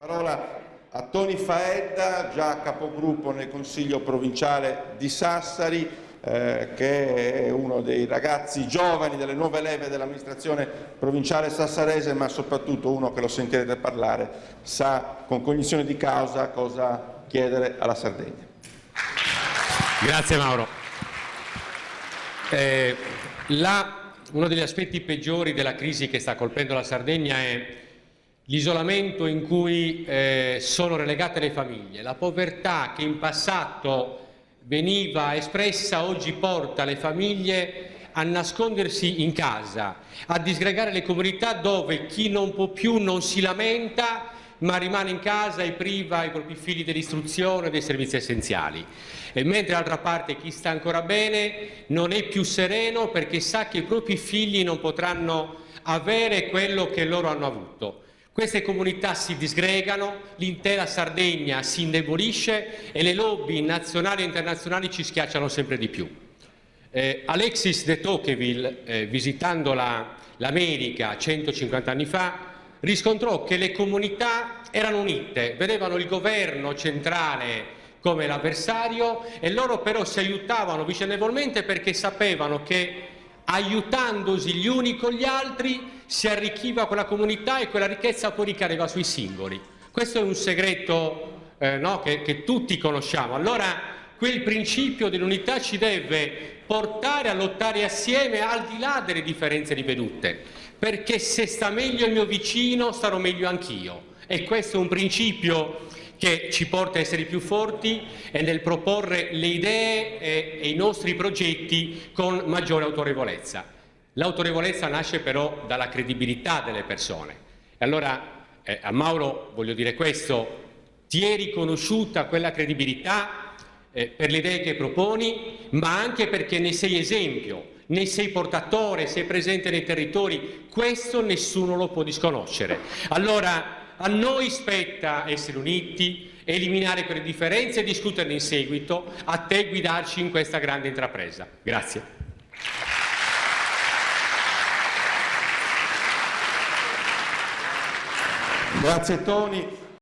Parola a Toni Faedda, già capogruppo nel Consiglio Provinciale di Sassari, che è uno dei ragazzi giovani delle nuove leve dell'amministrazione provinciale sassarese, ma soprattutto uno che, lo sentirete parlare, sa con cognizione di causa cosa chiedere alla Sardegna. Grazie Mauro. Uno degli aspetti peggiori della crisi che sta colpendo la Sardegna è l'isolamento in cui sono relegate le famiglie. La povertà che in passato veniva espressa oggi porta le famiglie a nascondersi in casa, a disgregare le comunità dove chi non può più non si lamenta ma rimane in casa e priva i propri figli dell'istruzione e dei servizi essenziali. E mentre d'altra parte chi sta ancora bene non è più sereno perché sa che i propri figli non potranno avere quello che loro hanno avuto. Queste comunità si disgregano, l'intera Sardegna si indebolisce e le lobby nazionali e internazionali ci schiacciano sempre di più. Alexis de Tocqueville, visitando l'America 150 anni fa, riscontrò che le comunità erano unite, vedevano il governo centrale come l'avversario e loro però si aiutavano vicendevolmente perché sapevano che aiutandosi gli uni con gli altri si arricchiva quella comunità e quella ricchezza poi ricadeva sui singoli. Questo è un segreto che tutti conosciamo. Allora quel principio dell'unità ci deve portare a lottare assieme al di là delle differenze di vedute, perché se sta meglio il mio vicino starò meglio anch'io. E questo è un principio che ci porta a essere più forti e nel proporre le idee e i nostri progetti con maggiore autorevolezza. L'autorevolezza nasce però dalla credibilità delle persone. E allora a Mauro voglio dire questo: ti è riconosciuta quella credibilità per le idee che proponi, ma anche perché ne sei esempio, ne sei portatore, sei presente nei territori. Questo nessuno lo può disconoscere. Allora a noi spetta essere uniti, eliminare quelle differenze e discuterne in seguito, a te guidarci in questa grande intrapresa. Grazie. Grazie Toni.